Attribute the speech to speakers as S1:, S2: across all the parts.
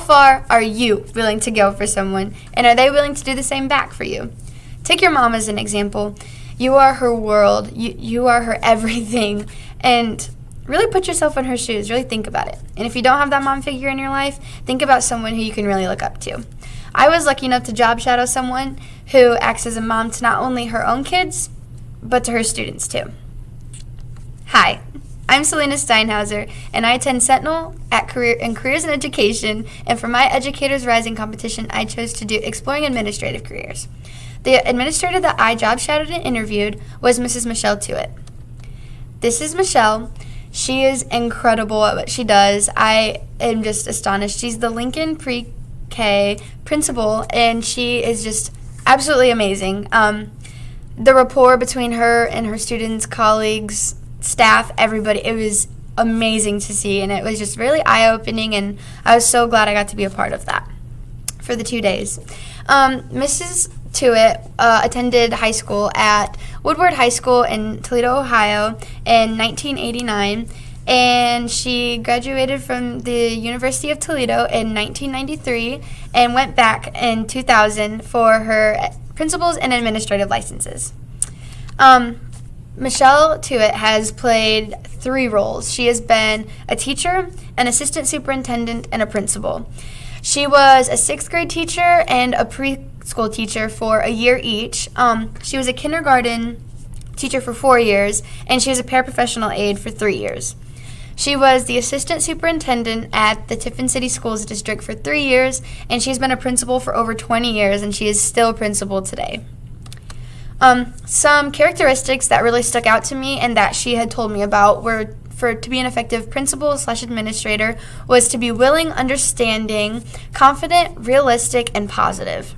S1: far are you willing to go for someone? And are they willing to do the same back for you? Take your mom as an example. You are her world. You are her everything. And really put yourself in her shoes. Really think about it. And if you don't have that mom figure in your life, think about someone who you can really look up to. I was lucky enough to job shadow someone who acts as a mom to not only her own kids, but to her students too. Hi, I'm Selena Steinhauser, and I attend Sentinel in Careers in Education, and for my Educators Rising competition, I chose to do Exploring Administrative Careers. The administrator that I job shadowed and interviewed was Mrs. Michelle Tuitt. This is Michelle. She is incredible at what she does. I am just astonished. She's the Lincoln Pre-K principal, and she is just absolutely amazing. The rapport between her and her students, colleagues, staff, everybody, it was amazing to see, and it was just really eye-opening, and I was so glad I got to be a part of that for the 2 days. Mrs. Tuitt attended high school at Woodward High School in Toledo, Ohio in 1989, and she graduated from the University of Toledo in 1993 and went back in 2000 for her principal's and administrative licenses. Michelle Tuitt has played 3 roles. She has been a teacher, an assistant superintendent, and a principal. She was a 6th grade teacher and a preschool teacher for a year each. She was a kindergarten teacher for 4 years, and she was a paraprofessional aide for 3 years. She was the assistant superintendent at the Tiffin City Schools District for 3 years, and she's been a principal for over 20 years, and she is still a principal today. Some characteristics that really stuck out to me and that she had told me about were to be an effective principal/administrator was to be willing, understanding, confident, realistic, and positive.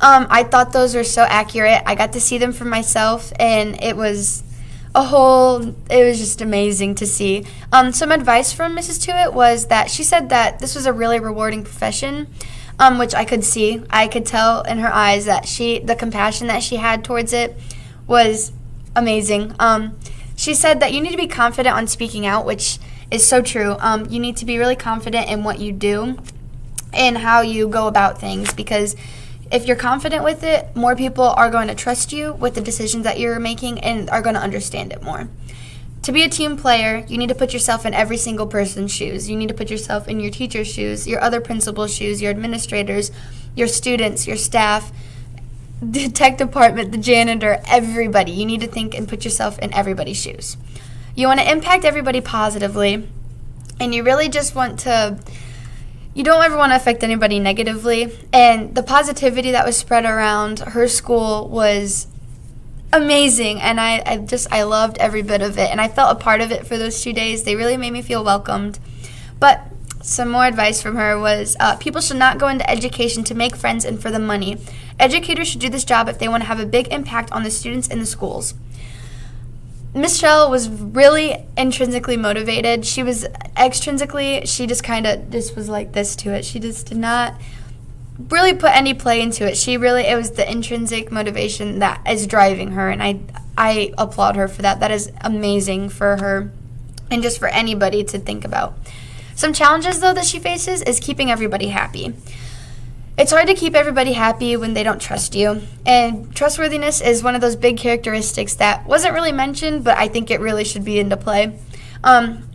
S1: I thought those were so accurate. I got to see them for myself, and it was just amazing to see. Some advice from Mrs. Tuitt was that she said that this was a really rewarding profession, which I could see. I could tell in her eyes that the compassion that she had towards it was amazing. She said that you need to be confident on speaking out, which is so true. You need to be really confident in what you do and how you go about things, because if you're confident with it, more people are going to trust you with the decisions that you're making and are going to understand it more. To be a team player, you need to put yourself in every single person's shoes. You need to put yourself in your teacher's shoes, your other principal's shoes, your administrators, your students, your staff, the tech department, the janitor, everybody. You need to think and put yourself in everybody's shoes. You want to impact everybody positively, and you really just you don't ever want to affect anybody negatively. And the positivity that was spread around her school was amazing, and I loved every bit of it, and I felt a part of it for those 2 days. They really made me feel welcomed. But some more advice from her was people should not go into education to make friends and for the money. Educators should do this job if they want to have a big impact on the students in the schools. Michelle was really intrinsically motivated. She was extrinsically, she just was like this to it. She just did not really put any play into it. It was the intrinsic motivation that is driving her, and I applaud her for that. That is amazing for her and just for anybody to think about. Some challenges, though, that she faces is keeping everybody happy. It's hard to keep everybody happy when they don't trust you, and trustworthiness is one of those big characteristics that wasn't really mentioned, but I think it really should be into play.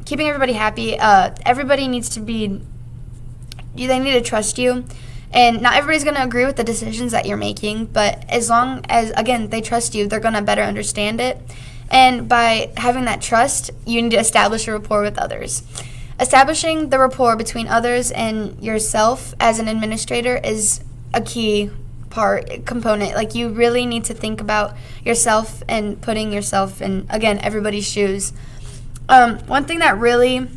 S1: Keeping everybody happy, everybody needs to they need to trust you. And not everybody's going to agree with the decisions that you're making, but as long as, again, they trust you, they're going to better understand it. And by having that trust, you need to establish a rapport with others. Establishing the rapport between others and yourself as an administrator is a key component. Like, you really need to think about yourself and putting yourself in, again, everybody's shoes. One thing that really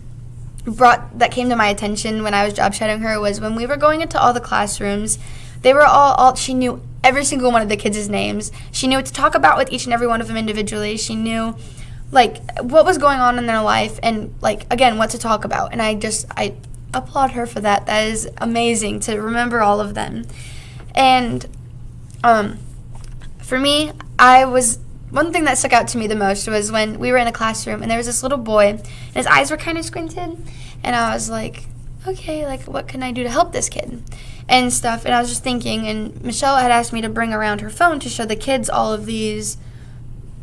S1: that came to my attention when I was job shadowing her was when we were going into all the classrooms, they were she knew every single one of the kids' names. She knew what to talk about with each and every one of them individually. She knew, what was going on in their life and, again, what to talk about. And I applaud her for that. That is amazing to remember all of them. And for me, one thing that stuck out to me the most was when we were in a classroom and there was this little boy and his eyes were kind of squinted, and I was like, okay, like, what can I do to help this kid and stuff. And I was just thinking, and Michelle had asked me to bring around her phone to show the kids all of these,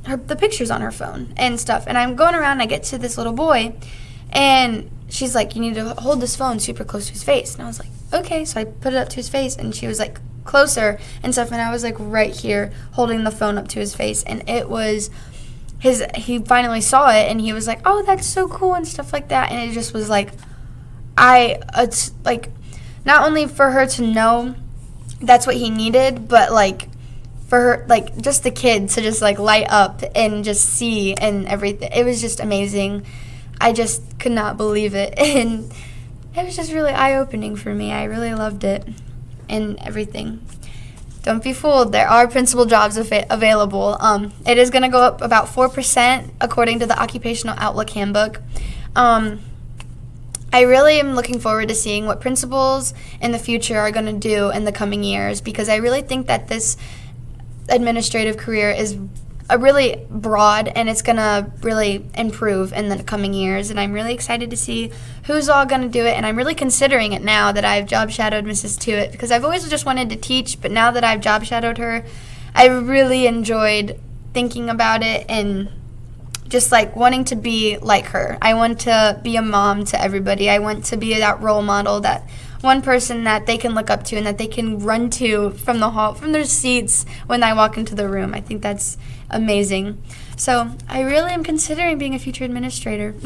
S1: the pictures on her phone and stuff. And I'm going around and I get to this little boy, and she's like, you need to hold this phone super close to his face. And I was like, okay. So I put it up to his face, and she was like, closer and stuff. And I was like right here holding the phone up to his face. And it was he finally saw it, and he was like, oh, that's so cool and stuff like that. And it just was like, it's like, not only for her to know that's what he needed, but like for her, like just the kid to just like light up and just see and everything. It was just amazing. I just could not believe it. And it was just really eye-opening for me. I really loved it and everything. Don't be fooled. There are principal jobs available. It is going to go up about 4% according to the Occupational Outlook Handbook. I really am looking forward to seeing what principals in the future are going to do in the coming years, because I really think that this administrative career is a really broad, and it's going to really improve in the coming years. And I'm really excited to see who's all going to do it. And I'm really considering it now that I've job shadowed Mrs. Tewitt, because I've always just wanted to teach, but now that I've job shadowed her, I really enjoyed thinking about it and just like wanting to be like her. I want to be a mom to everybody. I want to be that role model, that one person that they can look up to and that they can run to from the hall, from their seats when I walk into the room. I think that's amazing. So I really am considering being a future administrator.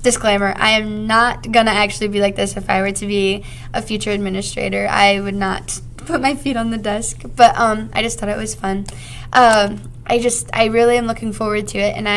S1: Disclaimer, I am not going to actually be like this if I were to be a future administrator. I would not put my feet on the desk, but I just thought it was fun. I really am looking forward to it, and